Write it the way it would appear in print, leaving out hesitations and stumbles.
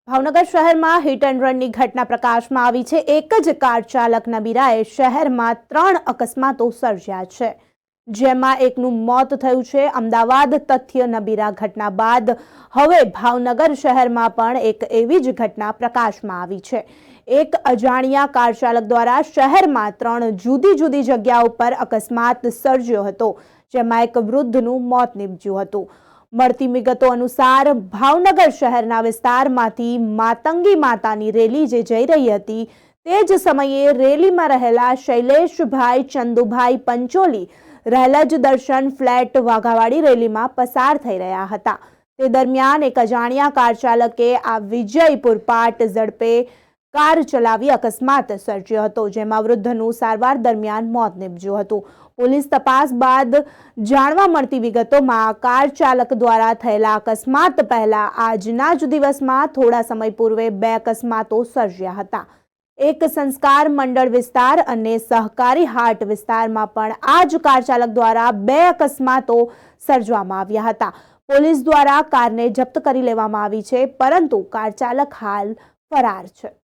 ભાવનગર શહેરમાં hit and રનની ઘટના પ્રકાશમાં આવી છે। એક જ કાર ચાલક નબીરાએ શહેરમાં 3 અકસ્માતો સર્જ્યા છે, જેમાં એકનું મોત થયું છે। અમદાવાદ તથ્ય નબીરા ઘટના બાદ હવે ભાવનગર શહેરમાં પણ એક એવી જ ઘટના પ્રકાશમાં આવી છે। એક અજાણ્યા કાર ચાલક દ્વારા શહેરમાં 3 જુદી જુદી જગ્યાઓ પર અકસ્માત સર્જ્યો હતો, જેમાં એક વૃદ્ધનું મોત નીપજ્યું હતું। મળતી વિગતો અનુસાર ભાવનગર શહેરના વિસ્તારમાંથી માતંગી માતાની રેલી જે જઈ રહી હતી, તે જ સમયે રેલીમાં રહેલા શૈલેષભાઈ ચંદુભાઈ પંચોલી રહેલજ દર્શન ફ્લેટ વાઘાવાડી રેલીમાં પસાર થઈ રહ્યા હતા। તે દરમિયાન એક અજાણ્યા કાર ચાલકે આ વિજયપુર પાટ ઝડપે કાર ચલાવી અકસ્માત સર્જ્યો હતો, જેમાં વૃદ્ધનું સારવાર દરમિયાન મોત નીપજ્યું હતું। પોલીસ તપાસ બાદ જાણવા મળતી વિગતોમાં કાર ચાલક દ્વારા થયેલા અકસ્માત પહેલા આજના જ દિવસમાં થોડા સમય પૂર્વે 2 અકસ્માતો સર્જ્યા હતા। એક સંસ્કાર મંડળ વિસ્તાર અને સહકારી હાટ વિસ્તારમાં પણ આ જ કાર ચાલક દ્વારા 2 અકસ્માતો સર્જવામાં આવ્યા હતા। પોલીસ દ્વારા કારને જપ્ત કરી લેવામાં આવી છે, પરંતુ કાર ચાલક હાલ ફરાર છે।